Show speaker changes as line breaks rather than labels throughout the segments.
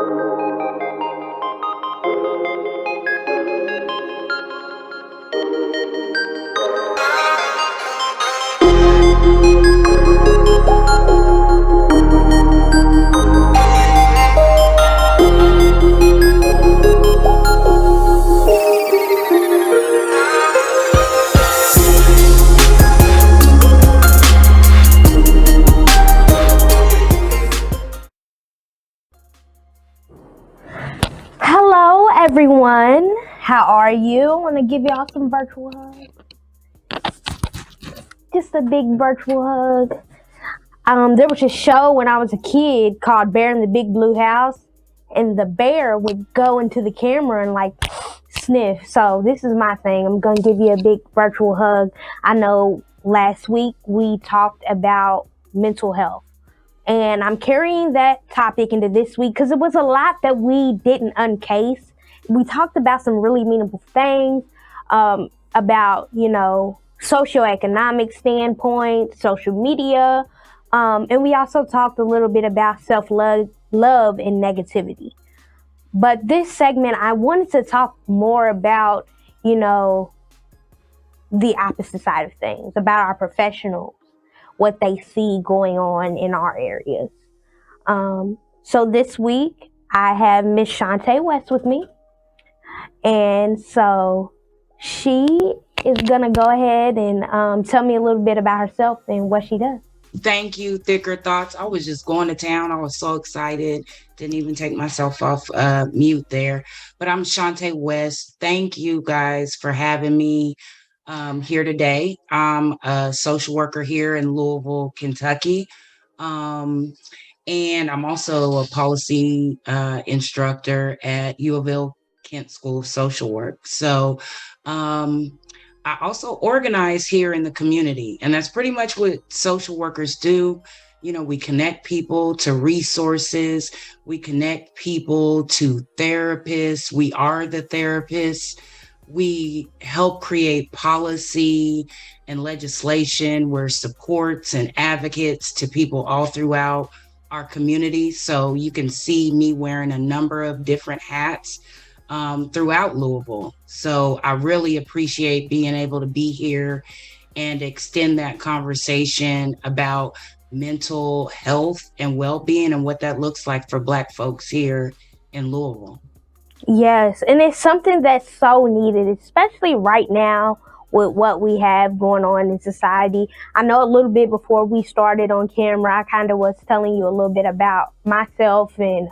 Hello everyone, how are you? I want to give y'all some virtual hugs. Just a big virtual hug. There was a show when I was a kid called Bear in the Big Blue House, and the bear would go into the camera and like sniff. So this is my thing. I'm going to give you a big virtual hug. I know last week we talked about mental health, and I'm carrying that topic into this week because it was a lot that we didn't uncase. We talked about some really meaningful things about, socioeconomic standpoint, social media, and we also talked a little bit about self-love and negativity. But this segment, I wanted to talk more about, the opposite side of things, about our professionals, what they see going on in our areas. So this week, I have Miss Shawnte West with me. And so she is going to go ahead and tell me a little bit about herself and what she does.
Thank you, Thicker Thoughts. I was just going to town. I was so excited. Didn't even take myself off mute there. But I'm Shawnte West. Thank you guys for having me here today. I'm a social worker here in Louisville, Kentucky. And I'm also a policy instructor at Louisville Kent School of Social Work. So I also organize here in the community, and that's pretty much what social workers do. We connect people to resources. We connect people to therapists. We are the therapists. We help create policy and legislation. We're supports and advocates to people all throughout our community. So you can see me wearing a number of different hats throughout Louisville. So I really appreciate being able to be here and extend that conversation about mental health and well-being and what that looks like for Black folks here in Louisville.
Yes, and it's something that's so needed, especially right now with what we have going on in society. I know a little bit before we started on camera, I kind of was telling you a little bit about myself and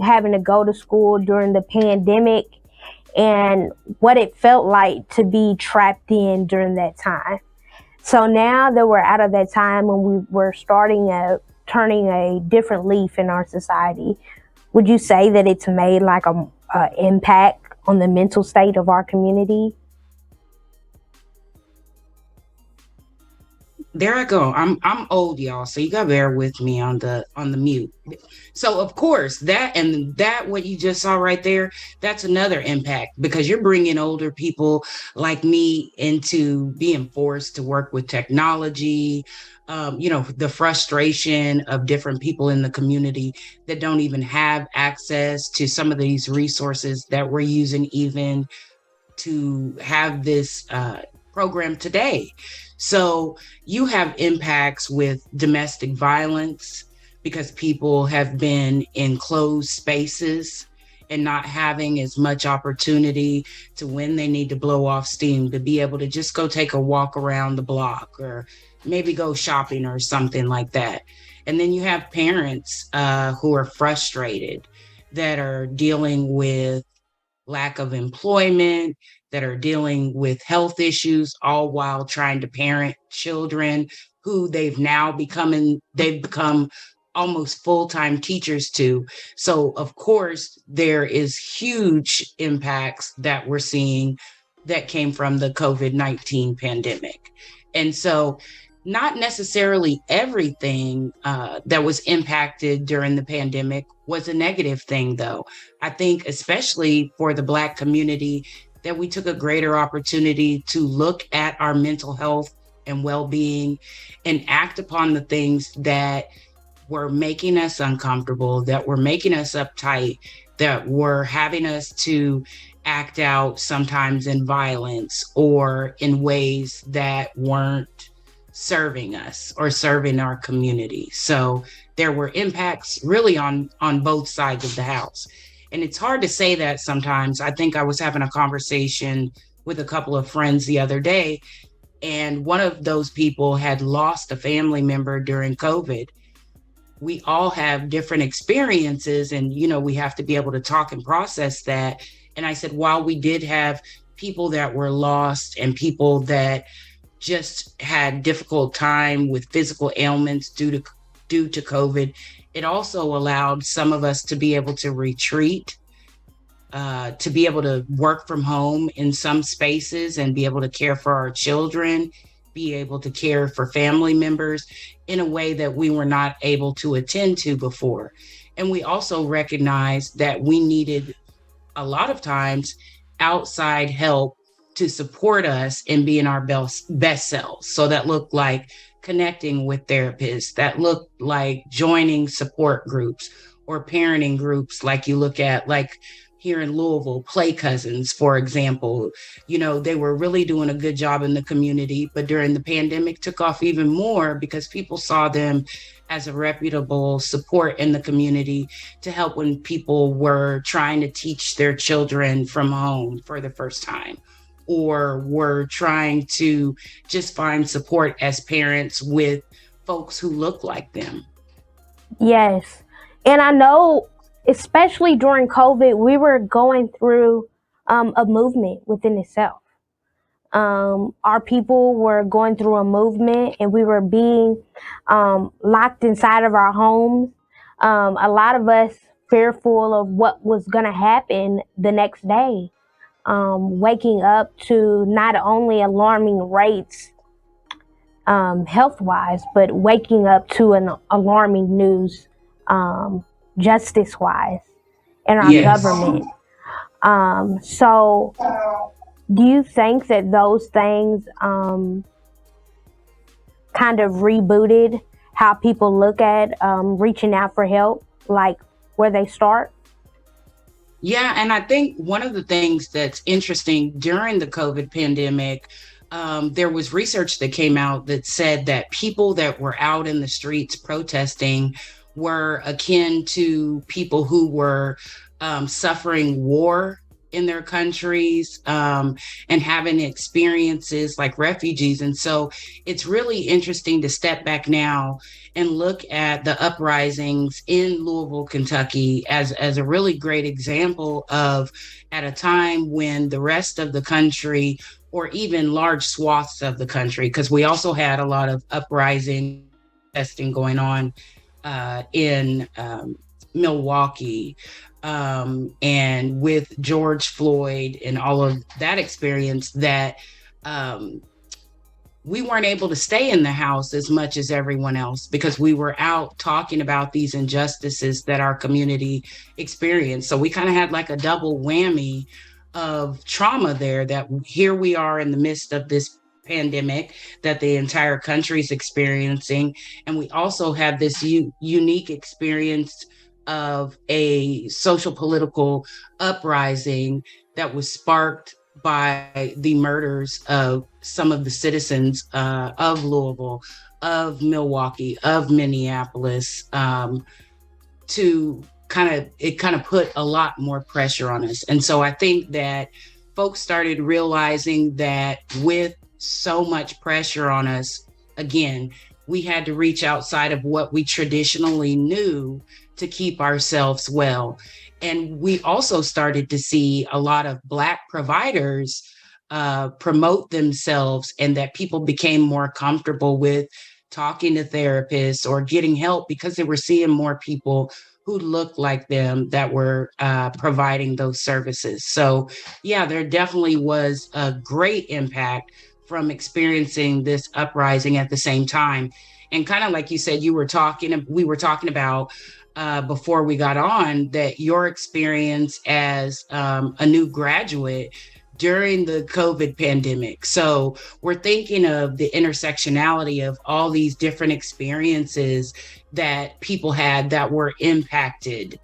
having to go to school during the pandemic and what it felt like to be trapped in during that time. So now that we're out of that time when we were turning a different leaf in our society, would you say that it's made like a impact on the mental state of our community?
There I go. I'm old, y'all, so you gotta bear with me on the mute. So of course that what you just saw right there, that's another impact, because you're bringing older people like me into being forced to work with technology. The frustration of different people in the community that don't even have access to some of these resources that we're using even to have this program today. So you have impacts with domestic violence because people have been in closed spaces and not having as much opportunity to, when they need to blow off steam, to be able to just go take a walk around the block or maybe go shopping or something like that. And then you have parents who are frustrated, that are dealing with lack of employment, that are dealing with health issues, all while trying to parent children who they've become almost full-time teachers to. So of course, there is huge impacts that we're seeing that came from the COVID-19 pandemic. And so not necessarily everything that was impacted during the pandemic was a negative thing, though. I think especially for the Black community, that we took a greater opportunity to look at our mental health and well-being and act upon the things that were making us uncomfortable, that were making us uptight, that were having us to act out sometimes in violence or in ways that weren't serving us or serving our community. So there were impacts really on both sides of the house. And it's hard to say that sometimes. I think I was having a conversation with a couple of friends the other day, and one of those people had lost a family member during COVID. We all have different experiences, and we have to be able to talk and process that. And I said, while we did have people that were lost and people that just had difficult time with physical ailments due to COVID, it also allowed some of us to be able to retreat, to be able to work from home in some spaces and be able to care for our children, be able to care for family members in a way that we were not able to attend to before. And we also recognized that we needed a lot of times outside help to support us in being our best selves. So that looked like connecting with therapists, that looked like joining support groups or parenting groups, like you look at, like here in Louisville, Play Cousins, for example. They were really doing a good job in the community, but during the pandemic took off even more because people saw them as a reputable support in the community to help when people were trying to teach their children from home for the first time, or were trying to just find support as parents with folks who look like them.
Yes. And I know, especially during COVID, we were going through a movement within itself. Our people were going through a movement, and we were being locked inside of our homes. A lot of us fearful of what was going to happen the next day. Waking up to not only alarming rates health-wise, but waking up to an alarming news justice-wise in our
Yes.
government. So do you think that those things kind of rebooted how people look at reaching out for help, like where they start?
Yeah, and I think one of the things that's interesting during the COVID pandemic, there was research that came out that said that people that were out in the streets protesting were akin to people who were suffering war in their countries, and having experiences like refugees. And so it's really interesting to step back now and look at the uprisings in Louisville, Kentucky as a really great example of, at a time when the rest of the country, or even large swaths of the country, because we also had a lot of uprising testing going on in Milwaukee, and with George Floyd and all of that experience, that we weren't able to stay in the house as much as everyone else because we were out talking about these injustices that our community experienced. So we kind of had like a double whammy of trauma there, that here we are in the midst of this pandemic that the entire country is experiencing. And we also have this unique experience of a social political uprising that was sparked by the murders of some of the citizens of Louisville, of Milwaukee, of Minneapolis, to kind of put a lot more pressure on us. And so I think that folks started realizing that with so much pressure on us, again, we had to reach outside of what we traditionally knew to keep ourselves well. And we also started to see a lot of Black providers promote themselves, and that people became more comfortable with talking to therapists or getting help because they were seeing more people who looked like them that were providing those services. So yeah, there definitely was a great impact from experiencing this uprising at the same time. And kind of like you said, we were talking about before we got on, that your experience as a new graduate during the COVID pandemic. So we're thinking of the intersectionality of all these different experiences that people had that were impacted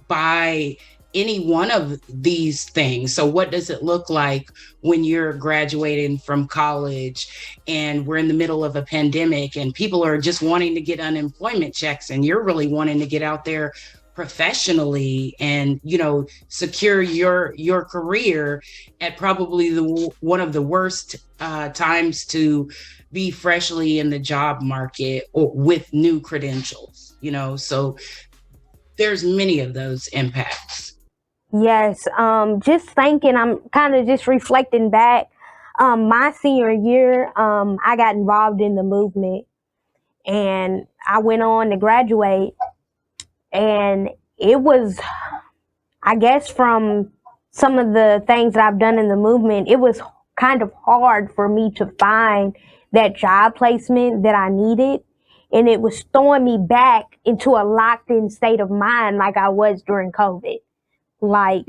by any one of these things. So what does it look like when you're graduating from college and we're in the middle of a pandemic and people are just wanting to get unemployment checks and you're really wanting to get out there professionally and secure your career at probably the one of the worst times to be freshly in the job market or with new credentials, so there's many of those impacts.
Yes, just thinking, I'm kind of just reflecting back. My senior year, I got involved in the movement and I went on to graduate. And it was, I guess, from some of the things that I've done in the movement, it was kind of hard for me to find that job placement that I needed. And it was throwing me back into a locked in state of mind like I was during COVID. Like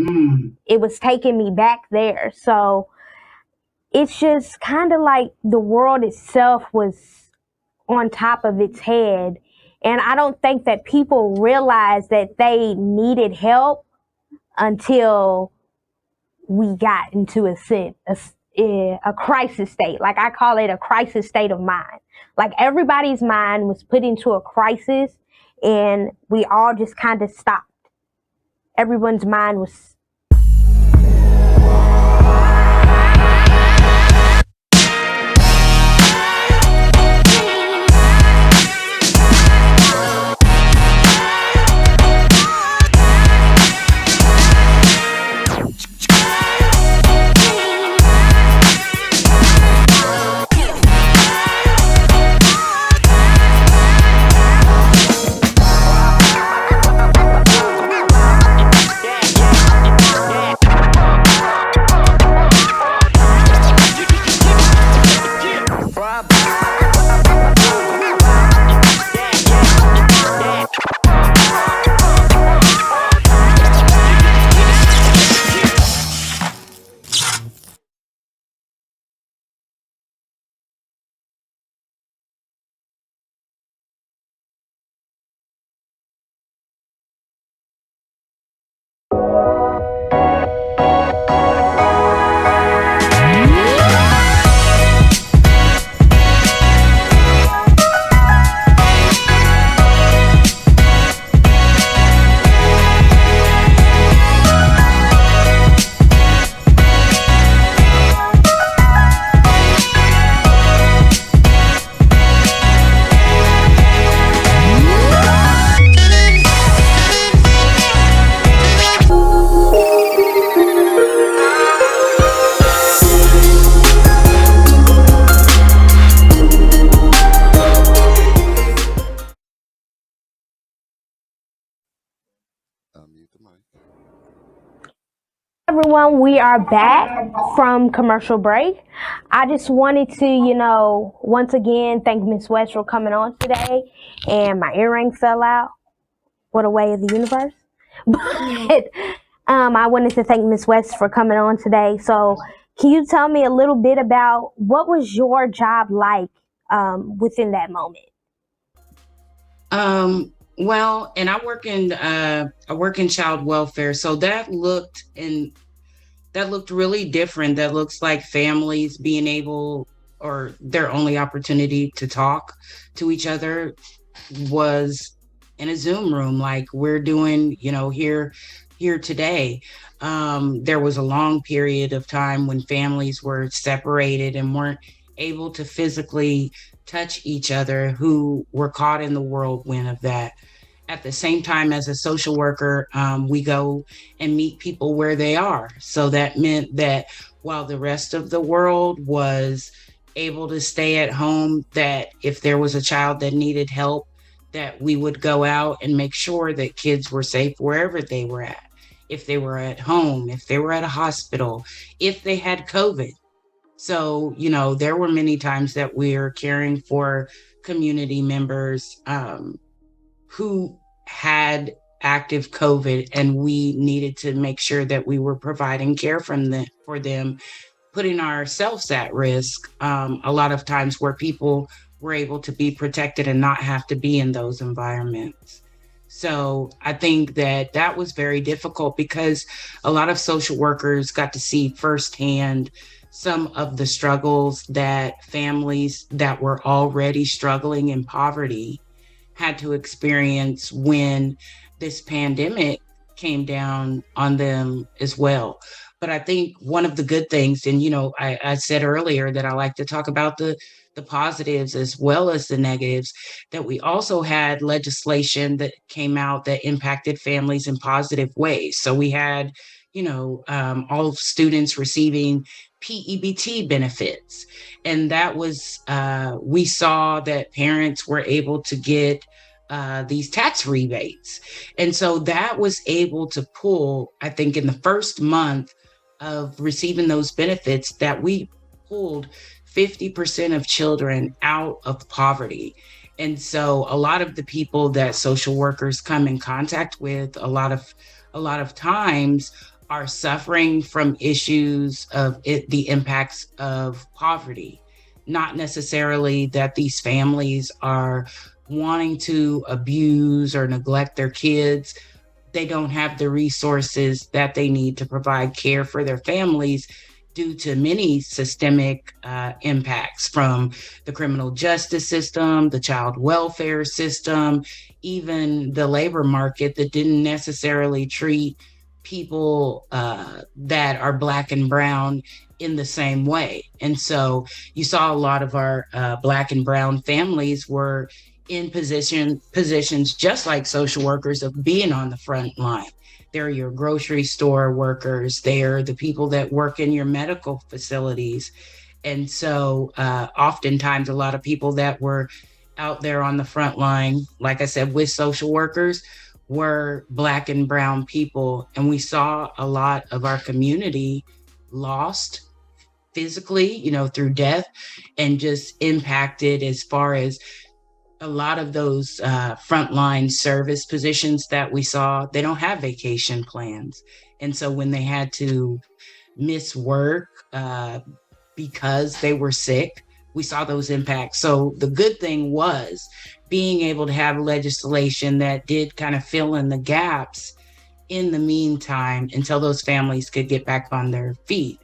it was taking me back there. So it's just kind of like the world itself was on top of its head. And I don't think that people realized that they needed help until we got into a crisis state. Like I call it a crisis state of mind. Like everybody's mind was put into a crisis and we all just kind of stopped. Everyone's mind was. Everyone, we are back from commercial break. I just wanted to, once again, thank Miss West for coming on today. And my earring fell out. What a way of the universe. But I wanted to thank Miss West for coming on today. So can you tell me a little bit about what was your job like within that moment?
Well, and I work in child welfare, so that looked really different. That looks like families being able, or their only opportunity to talk to each other was in a Zoom room like we're doing, here today. There was a long period of time when families were separated and weren't able to physically touch each other, who were caught in the whirlwind of that. At the same time, as a social worker, we go and meet people where they are. So that meant that while the rest of the world was able to stay at home, that if there was a child that needed help, that we would go out and make sure that kids were safe wherever they were at. If they were at home, if they were at a hospital, if they had COVID. So, there were many times that we were caring for community members who had active COVID, and we needed to make sure that we were providing care for them, putting ourselves at risk a lot of times where people were able to be protected and not have to be in those environments. So I think that that was very difficult because a lot of social workers got to see firsthand some of the struggles that families that were already struggling in poverty had to experience when this pandemic came down on them as well. But I think one of the good things, and I said earlier that I like to talk about the positives as well as the negatives, that we also had legislation that came out that impacted families in positive ways. So we had, all students receiving PEBT benefits. And that was, we saw that parents were able to get these tax rebates. And so that was able to pull, I think, in the first month of receiving those benefits, that we pulled 50% of children out of poverty. And so a lot of the people that social workers come in contact with a lot of times are suffering from issues of the impacts of poverty, not necessarily that these families are wanting to abuse or neglect their kids. They don't have the resources that they need to provide care for their families due to many systemic impacts from the criminal justice system, the child welfare system, even the labor market that didn't necessarily treat people that are Black and brown in the same way. And so you saw a lot of our Black and brown families were in positions just like social workers of being on the front line. They're your grocery store workers. They're the people that work in your medical facilities. And so oftentimes a lot of people that were out there on the front line, like I said, with social workers, were Black and brown people. And we saw a lot of our community lost physically, through death, and just impacted as far as a lot of those frontline service positions that we saw, they don't have vacation plans. And so when they had to miss work because they were sick, we saw those impacts. So the good thing was being able to have legislation that did kind of fill in the gaps in the meantime until those families could get back on their feet.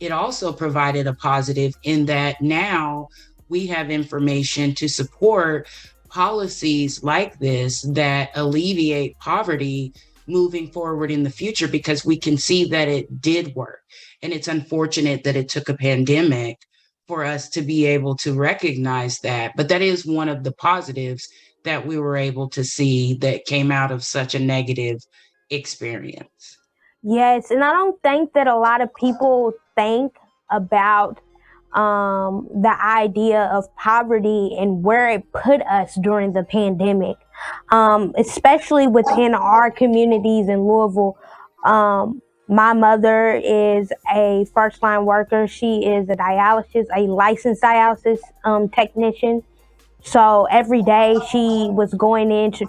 It also provided a positive in that now we have information to support policies like this that alleviate poverty moving forward in the future, because we can see that it did work. And it's unfortunate that it took a pandemic for us to be able to recognize that. But that is one of the positives that we were able to see that came out of such a negative experience.
Yes, and I don't think that a lot of people think about the idea of poverty and where it put us during the pandemic, especially within our communities in Louisville. My mother is a first line worker. She is a licensed dialysis technician. So every day she's going in to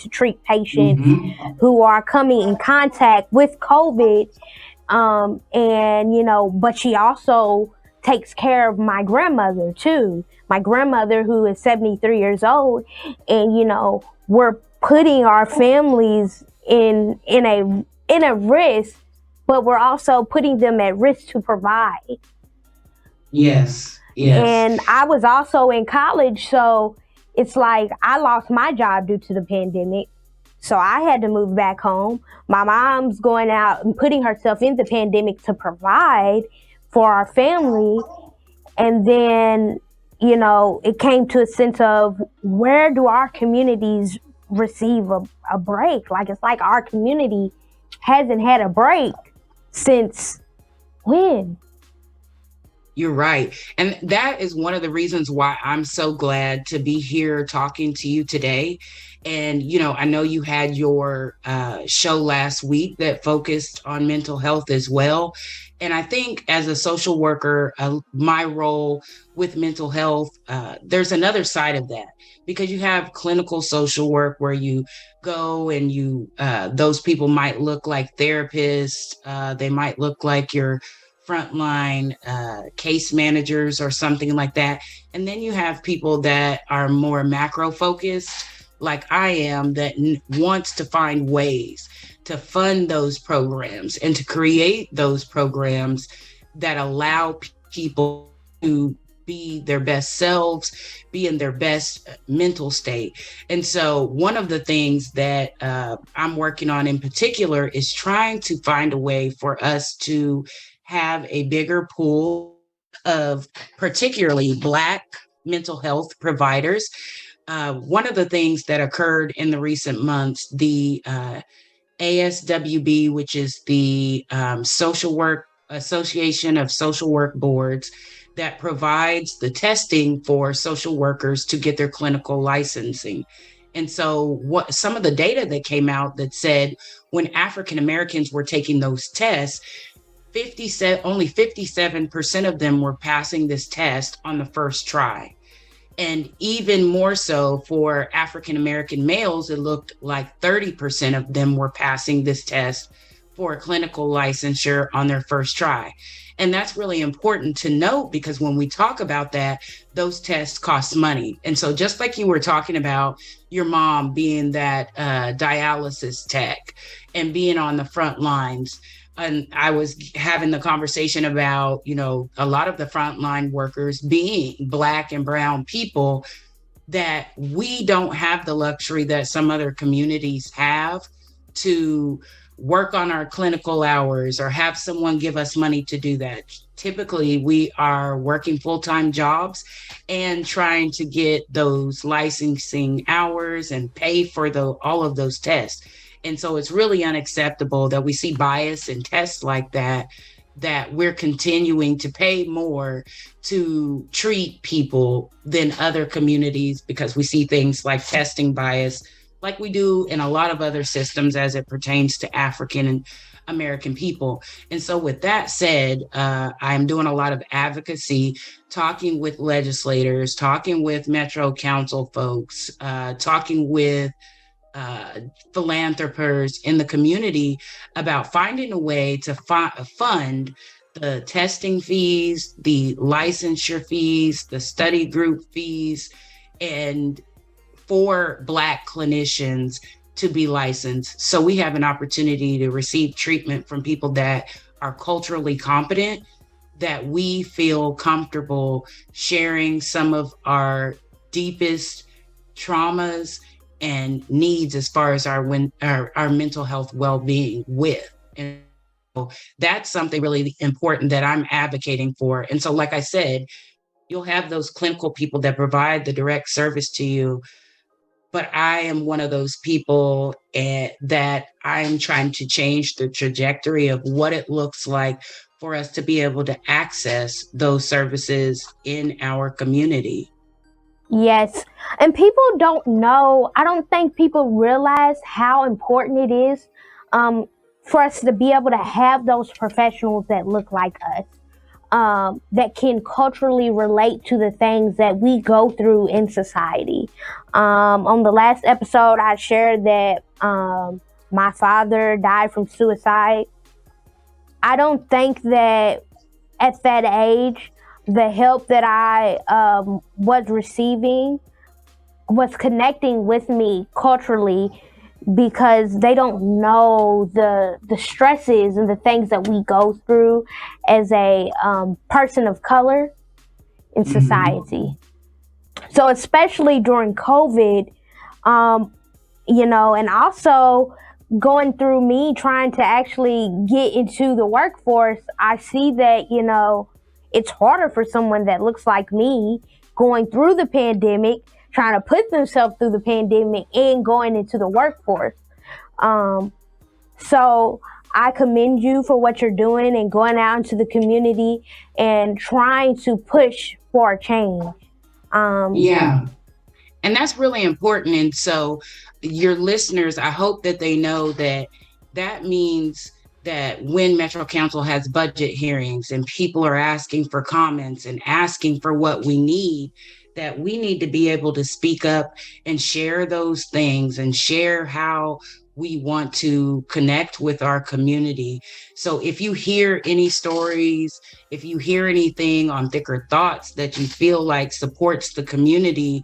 treat patients who are coming in contact with COVID. But she also takes care of my grandmother too. My grandmother, who is 73 years old, and we're putting our families in a risk, but we're also putting them at risk to provide.
Yes.
And I was also in college, so it's like I lost my job due to the pandemic. So I had to move back home. My mom's going out and putting herself in the pandemic to provide for our family. And then, it came to a sense of, where do our communities receive a break? Like, it's like our community hasn't had a break since when?
You're right. And that is one of the reasons why I'm so glad to be here talking to you today. And, I know you had your show last week that focused on mental health as well. And I think as a social worker, my role with mental health, there's another side of that because you have clinical social work where you go and those people might look like therapists, they might look like your frontline case managers or something like that. And then you have people that are more macro focused, like I am, that wants to find ways to fund those programs and to create those programs that allow people to be their best selves, be in their best mental state. And so one of the things that I'm working on in particular is trying to find a way for us to have a bigger pool of particularly Black mental health providers. One of the things that occurred in the recent months, the ASWB, which is the Social Work Association of Social Work Boards, that provides the testing for social workers to get their clinical licensing. And so what some of the data that came out that said when African Americans were taking those tests, only 57% of them were passing this test on the first try. And even more so for African American males, it looked like 30% of them were passing this test for a clinical licensure on their first try. And that's really important to note because when we talk about that, those tests cost money. And so just like you were talking about your mom being that dialysis tech and being on the front lines, and I was having the conversation about, a lot of the frontline workers being Black and brown people, that we don't have the luxury that some other communities have to work on our clinical hours or have someone give us money to do that. Typically, we are working full-time jobs and trying to get those licensing hours and pay for all of those tests. And so it's really unacceptable that we see bias in tests like that we're continuing to pay more to treat people than other communities because we see things like testing bias, like we do in a lot of other systems as it pertains to African and American people. And so with that said, I'm doing a lot of advocacy, talking with legislators, talking with Metro Council folks, talking with philanthropists in the community about finding a way to fund the testing fees, the licensure fees, the study group fees, and for Black clinicians to be licensed. So we have an opportunity to receive treatment from people that are culturally competent, that we feel comfortable sharing some of our deepest traumas and needs as far as our mental health well-being with. And so that's something really important that I'm advocating for. And so, like I said, you'll have those clinical people that provide the direct service to you. But I am one of those people that I'm trying to change the trajectory of what it looks like for us to be able to access those services in our community.
Yes. And people don't know, I don't think people realize how important it is for us to be able to have those professionals that look like us, that can culturally relate to the things that we go through in society. On the last episode, I shared that my father died from suicide. I don't think that at that age, the help that I was receiving was connecting with me culturally, because they don't know the stresses and the things that we go through as a person of color in society. So especially during COVID, and also going through me trying to actually get into the workforce, I see that, it's harder for someone that looks like me going through the pandemic, trying to put themselves through the pandemic and going into the workforce. So I commend you for what you're doing and going out into the community and trying to push for a change.
Yeah. And that's really important. And so your listeners, I hope that they know that that means that when Metro Council has budget hearings and people are asking for comments and asking for what we need, that we need to be able to speak up and share those things and share how we want to connect with our community. So if you hear any stories, if you hear anything on Thicker Thoughts that you feel like supports the community,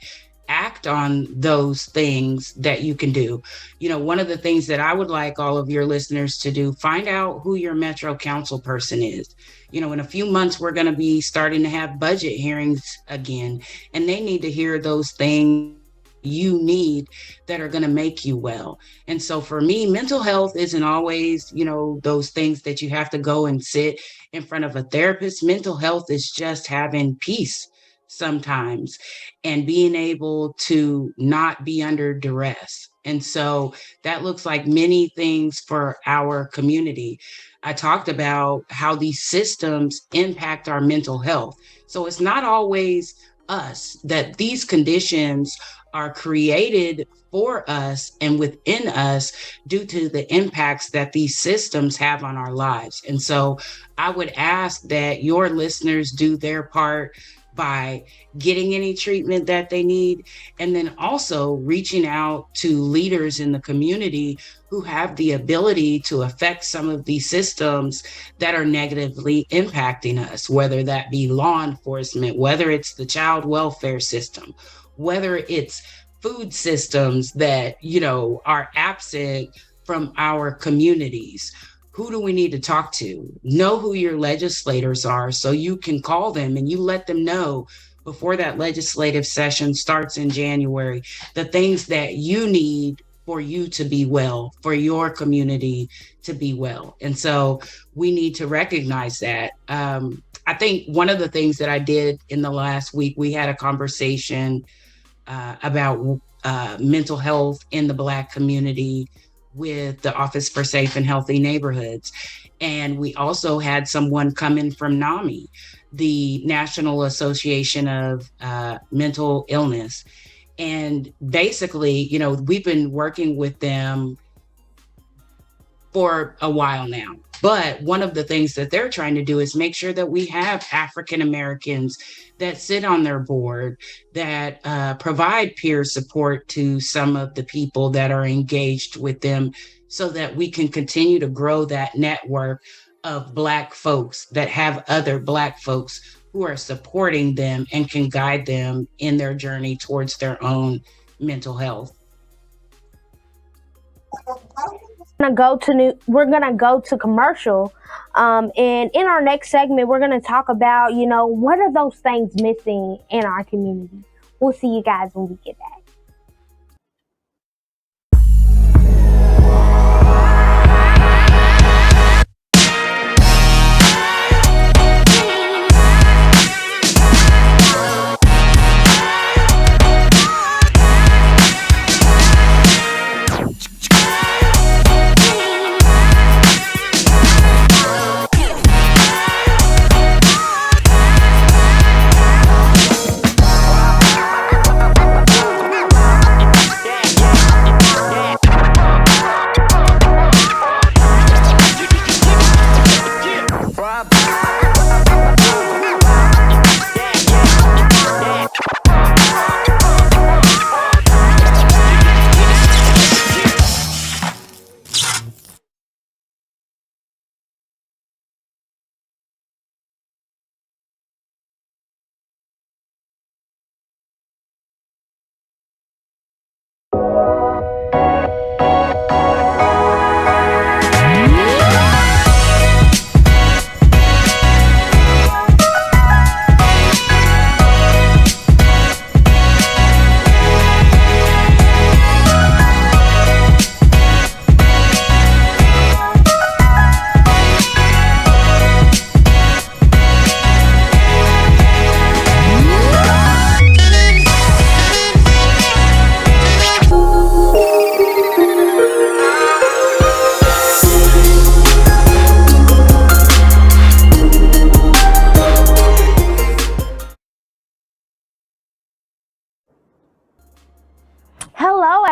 act on those things that you can do. You know, one of the things that I would like all of your listeners to do, find out who your Metro Council person is. You know, in a few months, we're going to be starting to have budget hearings again, and they need to hear those things you need that are going to make you well. And so for me, mental health isn't always, you know, those things that you have to go and sit in front of a therapist. Mental health is just having peace sometimes and being able to not be under duress. And so that looks like many things for our community. I talked about how these systems impact our mental health. So it's not always us, that these conditions are created for us and within us due to the impacts that these systems have on our lives. And so I would ask that your listeners do their part by getting any treatment that they need, and then also reaching out to leaders in the community who have the ability to affect some of these systems that are negatively impacting us, whether that be law enforcement, whether it's the child welfare system, whether it's food systems that, you know, are absent from our communities. Who do we need to talk to? Know who your legislators are so you can call them and you let them know before that legislative session starts in January, the things that you need for you to be well, for your community to be well. And so we need to recognize that. I think one of the things that I did in the last week, we had a conversation about mental health in the Black community with the Office for Safe and Healthy Neighborhoods. And we also had someone come in from NAMI, the National Association of Mental Illness. And basically, you know, we've been working with them for a while now. But one of the things that they're trying to do is make sure that we have African Americans that sit on their board, that provide peer support to some of the people that are engaged with them, so that we can continue to grow that network of Black folks that have other Black folks who are supporting them and can guide them in their journey towards their own mental health.
We're gonna go to commercial, and in our next segment we're gonna talk about, you know, what are those things missing in our community. We'll see you guys when we get back.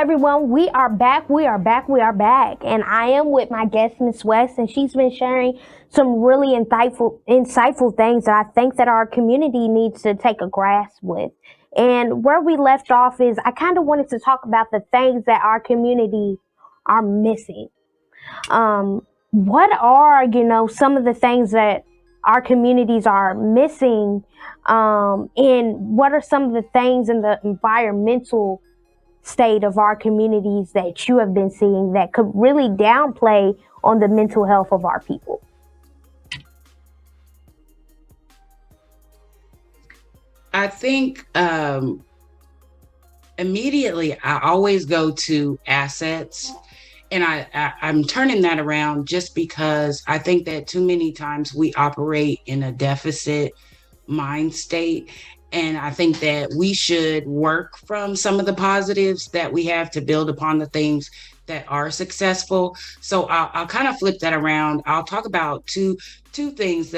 everyone, we are back. And I am with my guest, Miss West, and she's been sharing some really insightful things that I think that our community needs to take a grasp with. And where we left off is I kind of wanted to talk about the things that our community are missing. What are, some of the things that our communities are missing, and what are some of the things in the environmental state of our communities that you have been seeing that could really downplay on the mental health of our people?
I think immediately I always go to assets. And I'm turning that around just because I think that too many times we operate in a deficit mind state. And I think that we should work from some of the positives that we have to build upon the things that are successful. So I'll kind of flip that around. I'll talk about two things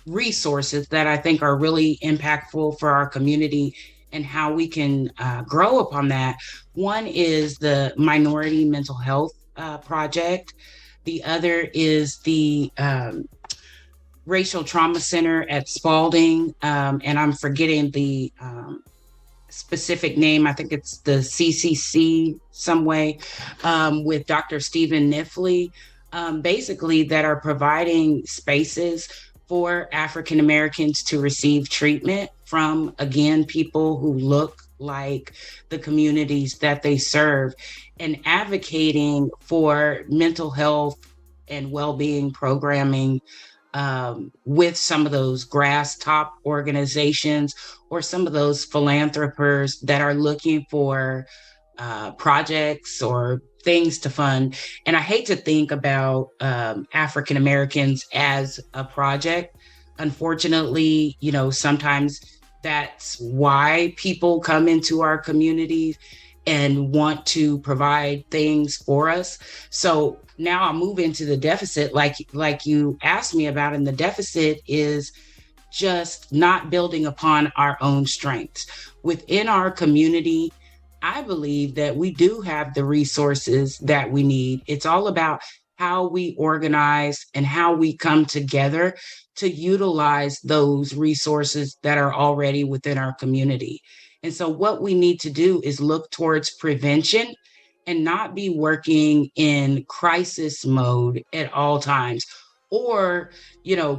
resources that I think are really impactful for our community and how we can grow upon that. One is the Minority Mental Health Project. The other is the Racial Trauma Center at Spalding. And I'm forgetting the specific name. I think it's the CCC some way, with Dr. Stephen Nifley, basically that are providing spaces for African Americans to receive treatment from, again, people who look like the communities that they serve, and advocating for mental health and well-being programming with some of those grass top organizations or some of those philanthropists that are looking for projects or things to fund. And I hate to think about African Americans as a project. Unfortunately, sometimes that's why people come into our communities and want to provide things for us. So now I'll move into the deficit, like you asked me about, and the deficit is just not building upon our own strengths. Within our community, I believe that we do have the resources that we need. It's all about how we organize and how we come together to utilize those resources that are already within our community. And so what we need to do is look towards prevention and not be working in crisis mode at all times, or,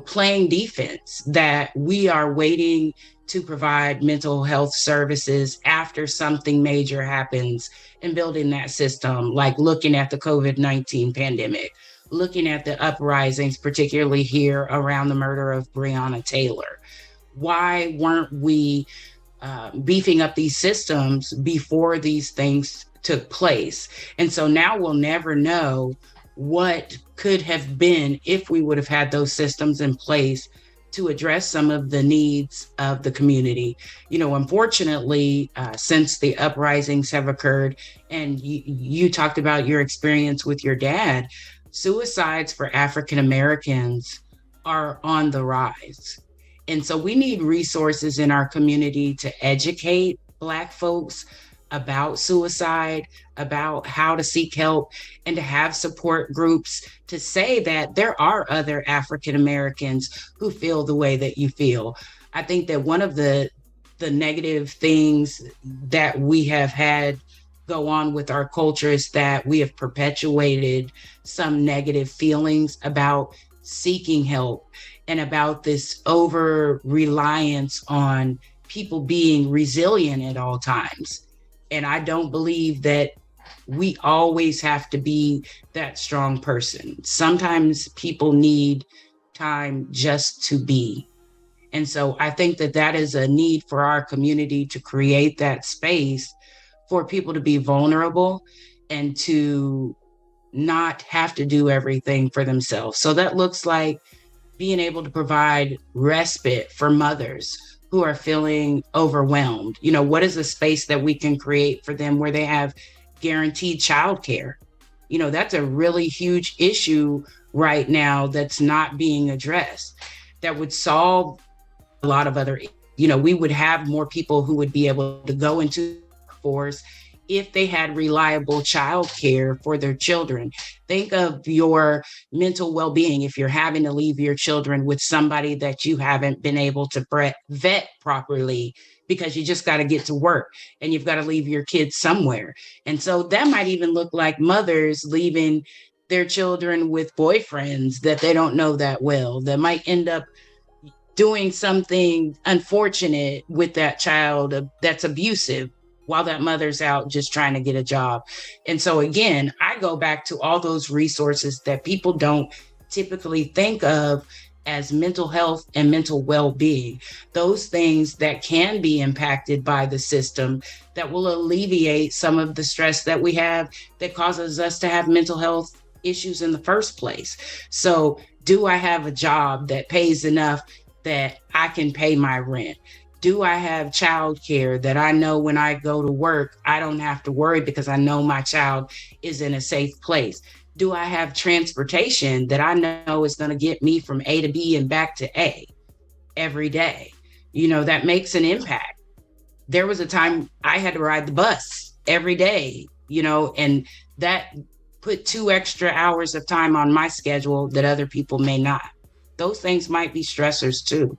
playing defense, that we are waiting to provide mental health services after something major happens, and building that system, like looking at the COVID-19 pandemic, looking at the uprisings, particularly here around the murder of Breonna Taylor. Why weren't we beefing up these systems before these things took place? And so now we'll never know what could have been if we would have had those systems in place to address some of the needs of the community. Unfortunately, since the uprisings have occurred, and you talked about your experience with your dad, suicides for African Americans are on the rise. And so we need resources in our community to educate Black folks about suicide, about how to seek help, and to have support groups to say that there are other African Americans who feel the way that you feel. I think that one of the negative things that we have had go on with our culture is that we have perpetuated some negative feelings about seeking help and about this over reliance on people being resilient at all times. And I don't believe that we always have to be that strong person. Sometimes people need time just to be. And so I think that is a need for our community, to create that space for people to be vulnerable and to not have to do everything for themselves. So that looks like being able to provide respite for mothers who are feeling overwhelmed. What is a space that we can create for them where they have guaranteed childcare? That's a really huge issue right now that's not being addressed. That would solve a lot of other, we would have more people who would be able to go into the workforce if they had reliable childcare for their children. Think of your mental well-being if you're having to leave your children with somebody that you haven't been able to vet properly because you just got to get to work and you've got to leave your kids somewhere. And so that might even look like mothers leaving their children with boyfriends that they don't know that well, that might end up doing something unfortunate with that child that's abusive while that mother's out just trying to get a job. And so again, I go back to all those resources that people don't typically think of as mental health and mental well-being, those things that can be impacted by the system that will alleviate some of the stress that we have that causes us to have mental health issues in the first place. So do I have a job that pays enough that I can pay my rent? Do I have childcare that I know when I go to work, I don't have to worry because I know my child is in a safe place? Do I have transportation that I know is going to get me from A to B and back to A every day? You know, that makes an impact. There was a time I had to ride the bus every day, you know, and that put 2 extra hours of time on my schedule that other people may not. Those things might be stressors too.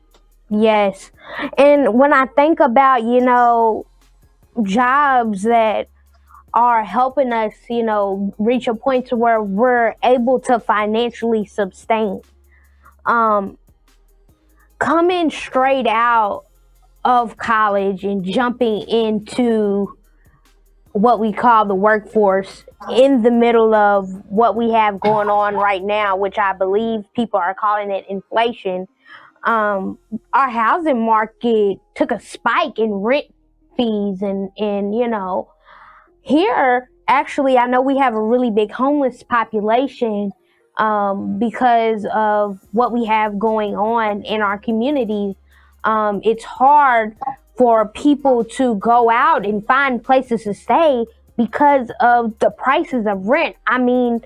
Yes. And when I think about, you know, jobs that are helping us, you know, reach a point to where we're able to financially sustain. Coming straight out of college and jumping into what we call the workforce in the middle of what we have going on right now, which I believe people are calling it inflation. Our housing market took a spike in rent fees and you know, here, actually, I know we have a really big homeless population because of what we have going on in our communities. It's hard for people to go out and find places to stay because of the prices of rent. I mean,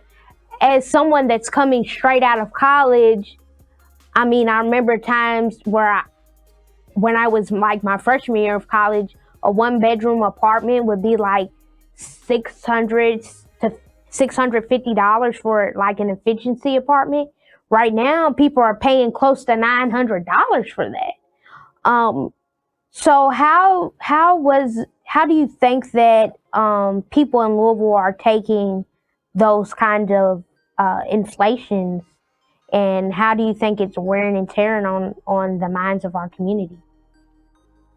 as someone that's coming straight out of college, I mean, I remember times where when I was like my freshman year of college, a 1-bedroom apartment would be like $600 to $650 for like an efficiency apartment. Right now, people are paying close to $900 for that. So how do you think that people in Louisville are taking those kind of inflations, and how do you think it's wearing and tearing on the minds of our community?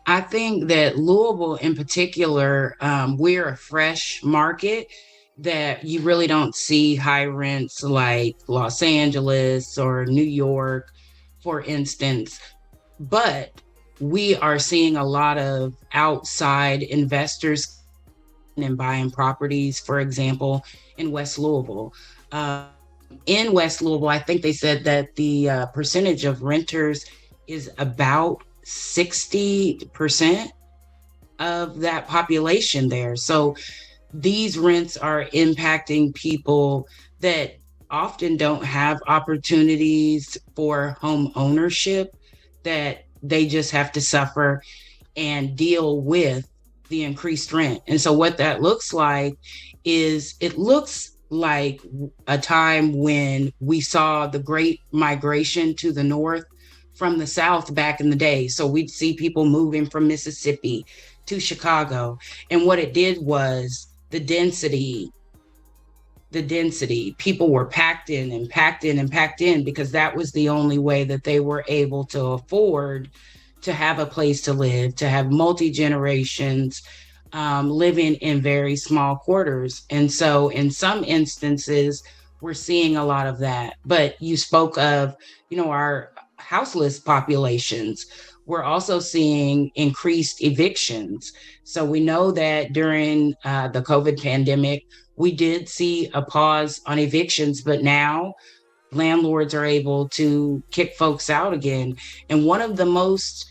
I think that Louisville in particular, we're a fresh market that you really don't see high rents like Los Angeles or New York, for instance. But we are seeing a lot of outside investors and buying properties, for example, in West Louisville. In West Louisville, I think they said that the percentage of renters is about 60% of that population there. So these rents are impacting people that often don't have opportunities for home ownership, that they just have to suffer and deal with the increased rent. And so what that looks like is it looks like a time when we saw the great migration to the north from the South back in the day. So we'd see people moving from Mississippi to Chicago. And what it did was the density, people were packed in and packed in and packed in because that was the only way that they were able to afford to have a place to live, to have multi-generations living in very small quarters. And so in some instances, we're seeing a lot of that. But you spoke of, you know, our houseless populations. We're also seeing increased evictions. So we know that during the COVID pandemic, we did see a pause on evictions, but now landlords are able to kick folks out again. And one of the most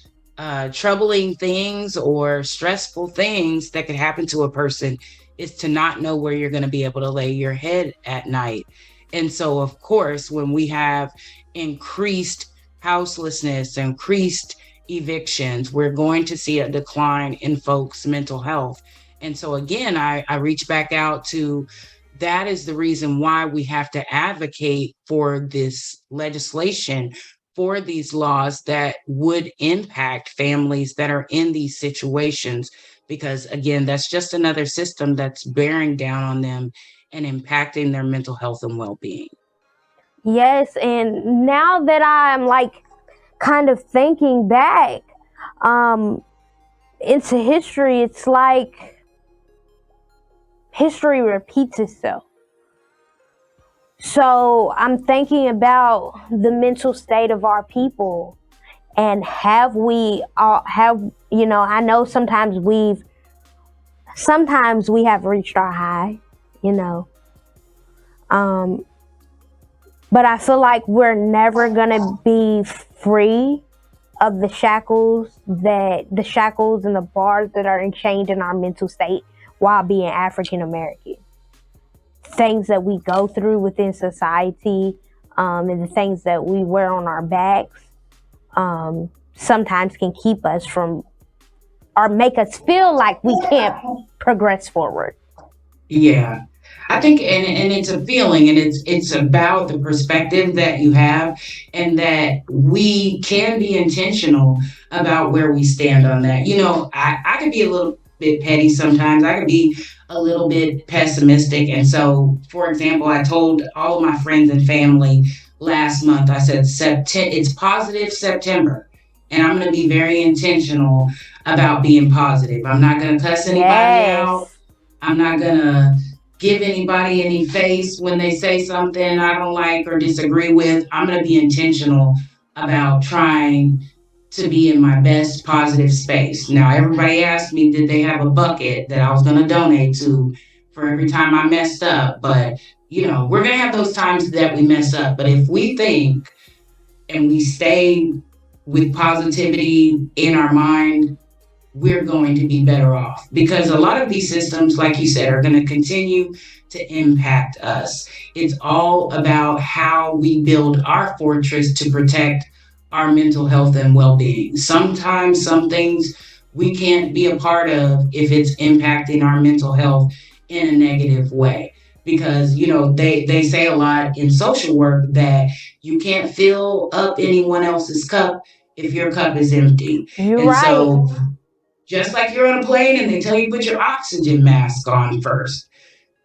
troubling things or stressful things that could happen to a person is to not know where you're going to be able to lay your head at night. And so, of course, when we have increased houselessness, increased evictions, we're going to see a decline in folks' mental health. And so again, I reach back out to, that is the reason why we have to advocate for this legislation, for these laws that would impact families that are in these situations. Because again, that's just another system that's bearing down on them and impacting their mental health and well-being.
Yes, and now that I'm like kind of thinking back into history, it's like history repeats itself. So I'm thinking about the mental state of our people, and have we all I know sometimes we have reached our high, but I feel like we're never gonna be free of the shackles and the bars that are enchained in our mental state while being African American. Things that we go through within society, and the things that we wear on our backs, sometimes can keep us from, or make us feel like we can't progress forward.
Yeah. I think, and it's a feeling, and it's about the perspective that you have, and that we can be intentional about where we stand on that. I could be a little bit petty sometimes. I could be a little bit pessimistic. And so, for example, I told all of my friends and family last month, I said, it's positive September, and I'm going to be very intentional about being positive. I'm not going to cuss anybody out. I'm not going to give anybody any face when they say something I don't like or disagree with. I'm going to be intentional about trying to be in my best positive space. Now, everybody asked me, did they have a bucket that I was going to donate to for every time I messed up? But, we're going to have those times that we mess up. But if we think and we stay with positivity in our mind, we're going to be better off, because a lot of these systems, like you said, are going to continue to impact us. It's all about how we build our fortress to protect our mental health and well-being. Sometimes some things we can't be a part of if it's impacting our mental health in a negative way. Because, they say a lot in social work that you can't fill up anyone else's cup if your cup is empty.
You're right.
So just like you're on a plane and they tell you put your oxygen mask on first.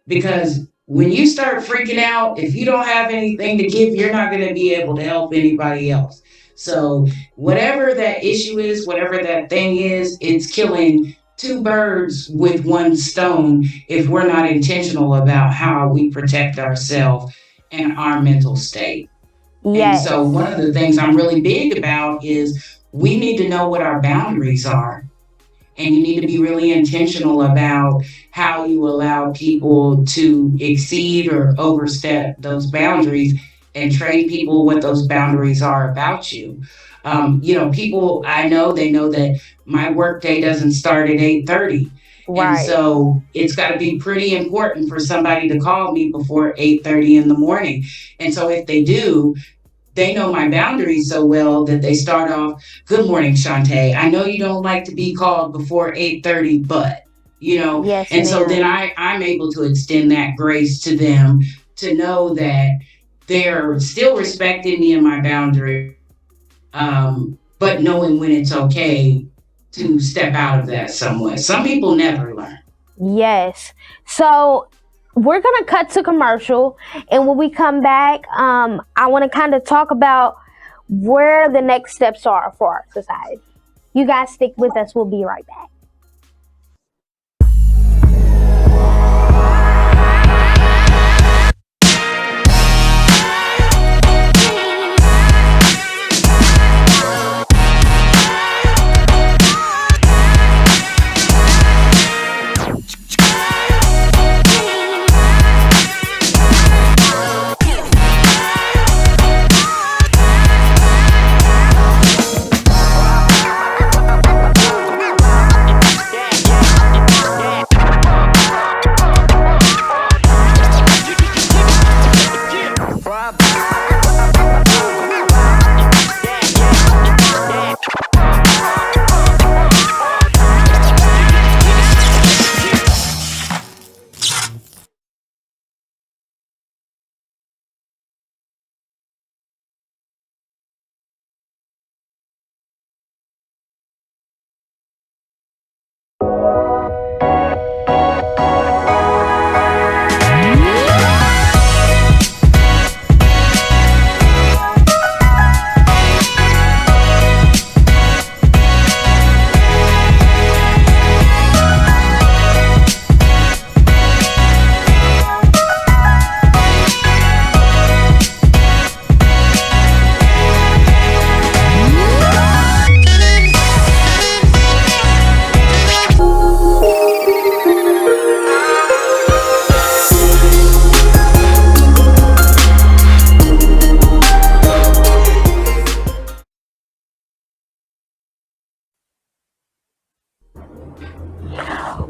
Because when you start freaking out, if you don't have anything to give, you're not going to be able to help anybody else. So whatever that issue is, whatever that thing is, it's killing two birds with one stone if we're not intentional about how we protect ourselves and our mental state. Yes. And so one of the things I'm really big about is we need to know what our boundaries are. And you need to be really intentional about how you allow people to exceed or overstep those boundaries, and train people what those boundaries are about you. People I know, they know that my workday doesn't start at 8:30. Right. And so it's got to be pretty important for somebody to call me before 8:30 in the morning. And so if they do, they know my boundaries so well that they start off, good morning, Shawnte. I know you don't like to be called before 8:30, but, yes, and ma'am. So then I'm able to extend that grace to them to know that they're still respecting me and my boundary, but knowing when it's okay to step out of that somewhat. Some people never learn.
Yes. So we're going to cut to commercial, and when we come back, I want to kind of talk about where the next steps are for our society. You guys stick with us. We'll be right back.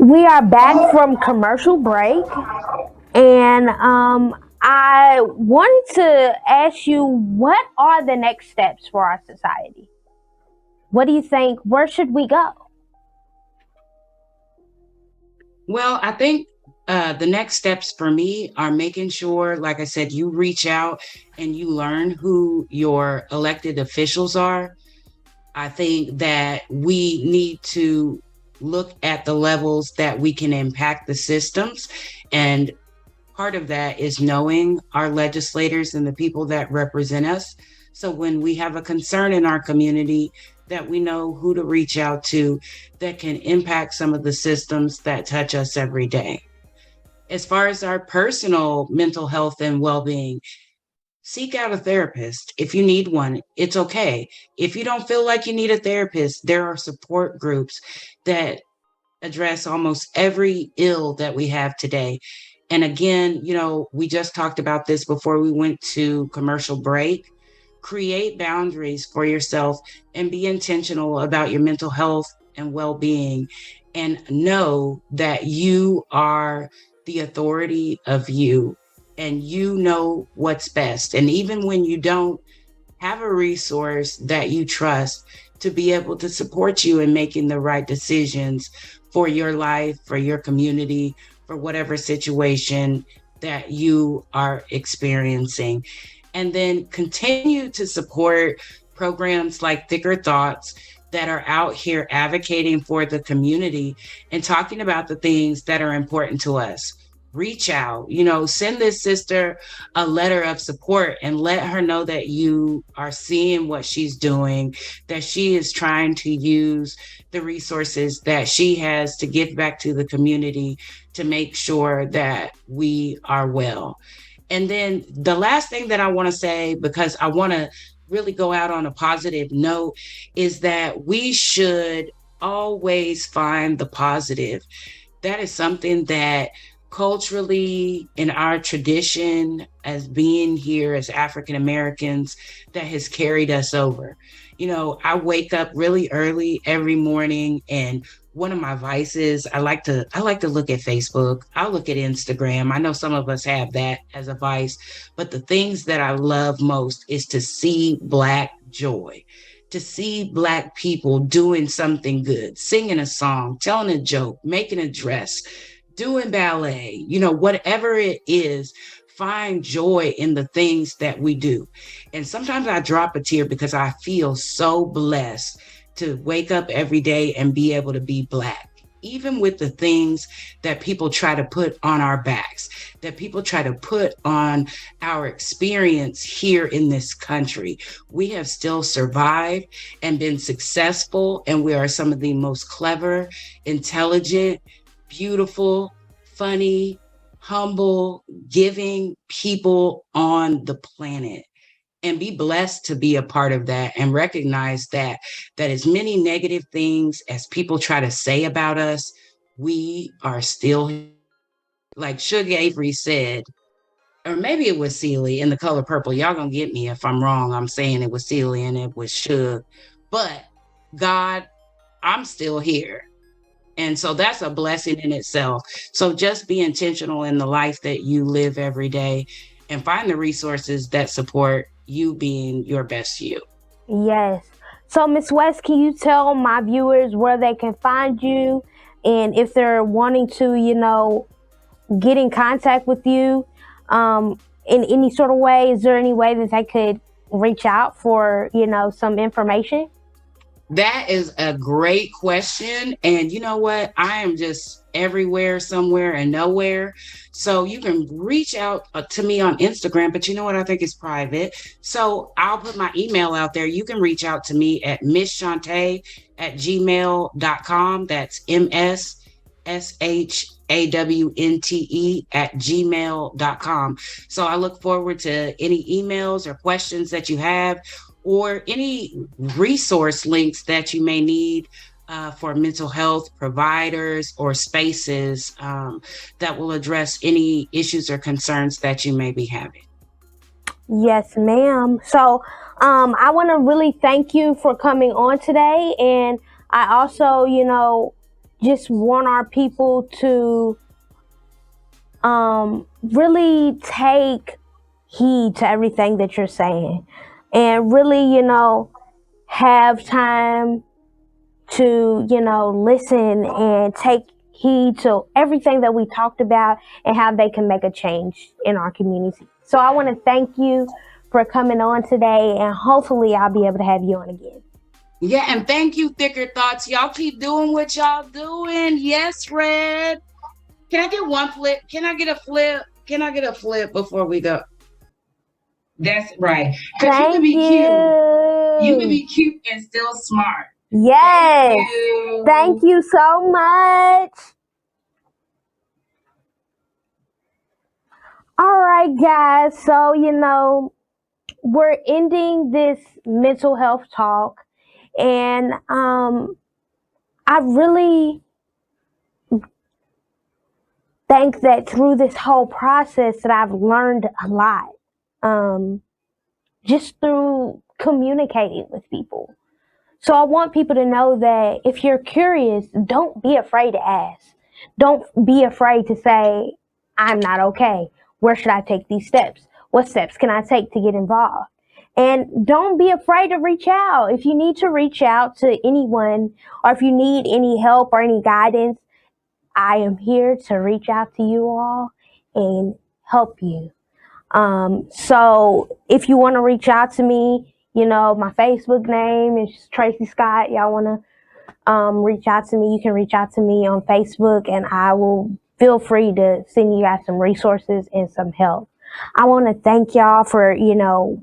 We are back from commercial break, and I wanted to ask you, what are the next steps for our society? What do you think? Where should we go?
Well, I think the next steps for me are making sure, like I said, you reach out and you learn who your elected officials are. I think that we need to look at the levels that we can impact the systems. And part of that is knowing our legislators and the people that represent us. So when we have a concern in our community, that we know who to reach out to that can impact some of the systems that touch us every day. As far as our personal mental health and well-being, seek out a therapist. If you need one, it's okay. If you don't feel like you need a therapist, there are support groups that address almost every ill that we have today. And again, we just talked about this before we went to commercial break. Create boundaries for yourself and be intentional about your mental health and well-being, and know that you are the authority of you and you know what's best. And even when you don't, have a resource that you trust to be able to support you in making the right decisions for your life, for your community, for whatever situation that you are experiencing. And then continue to support programs like Thicker Thoughts that are out here advocating for the community and talking about the things that are important to us. Reach out, send this sister a letter of support and let her know that you are seeing what she's doing, that she is trying to use the resources that she has to give back to the community to make sure that we are well. And then the last thing that I want to say, because I want to really go out on a positive note, is that we should always find the positive. That is something that culturally in our tradition as being here as African Americans that has carried us over. I wake up really early every morning, and one of my vices, I like to look at Facebook. I'll look at Instagram. I know some of us have that as a vice, but the things that I love most is to see Black joy, to see Black people doing something good, singing a song, telling a joke, making a dress, doing ballet, whatever it is. Find joy in the things that we do. And sometimes I drop a tear because I feel so blessed to wake up every day and be able to be Black, even with the things that people try to put on our backs, that people try to put on our experience here in this country. We have still survived and been successful, and we are some of the most clever, intelligent, beautiful, funny, humble, giving people on the planet. And be blessed to be a part of that, and recognize that as many negative things as people try to say about us, we are still, like Suge Avery said, or maybe it was Celie in The Color Purple. Y'all gonna get me if I'm wrong. I'm saying it was Celie and it was Suge. But God, I'm still here. And so that's a blessing in itself. So just be intentional in the life that you live every day and find the resources that support you being your best you.
Yes. So, Miss West, can you tell my viewers where they can find you, and if they're wanting to, get in contact with you in any sort of way, is there any way that they could reach out for, some information?
That is a great question. And you know what? I am just everywhere, somewhere, and nowhere. So you can reach out to me on Instagram, but you know what? I think it's private. So I'll put my email out there. You can reach out to me at missshawnte@gmail.com. That's MSSHAWNTE@gmail.com. So I look forward to any emails or questions that you have, or any resource links that you may need for mental health providers or spaces that will address any issues or concerns that you may be having.
Yes, ma'am. So I want to really thank you for coming on today. And I also, just want our people to really take heed to everything that you're saying, and really, have time to, listen and take heed to everything that we talked about and how they can make a change in our community. So I want to thank you for coming on today, and hopefully I'll be able to have you on again.
Yeah, and thank you, Thicker Thoughts. Y'all keep doing what y'all doing. Yes, Red. Can I get one flip? Can I get a flip? Can I get a flip before we go? That's right. Because you can
Thank
be cute. You can
you.
be cute and still smart.
Yes.
Thank you.
Thank you so much. All right, guys. So, we're ending this mental health talk, and I really think that through this whole process that I've learned a lot, just through communicating with people. So I want people to know that if you're curious, don't be afraid to ask. Don't be afraid to say, I'm not okay. Where should I take these steps? What steps can I take to get involved? And don't be afraid to reach out. If you need to reach out to anyone, or if you need any help or any guidance, I am here to reach out to you all and help you. So if you want to reach out to me, my Facebook name is Tracy Scott. Y'all want to reach out to me, you can reach out to me on Facebook, and I will feel free to send you guys some resources and some help. I want to thank y'all for,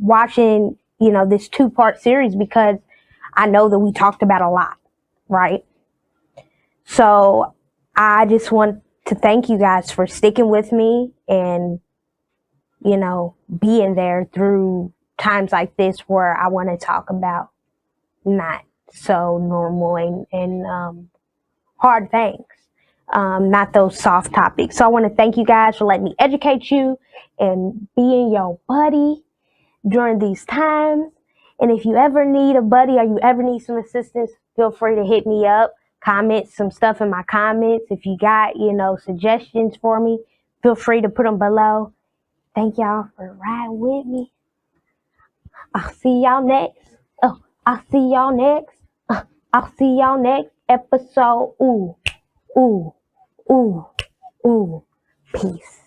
watching, this 2-part series, because I know that we talked about a lot, right? So I just want to thank you guys for sticking with me and, being there through times like this where I want to talk about not so normal and hard things, not those soft topics. So I want to thank you guys for letting me educate you and being your buddy during these times. And if you ever need a buddy or you ever need some assistance, feel free to hit me up, comment some stuff in my comments. If you got, suggestions for me, feel free to put them below. Thank y'all for riding with me. I'll see y'all next. I'll see y'all next. I'll see y'all next episode. Ooh, ooh, ooh, ooh. Peace.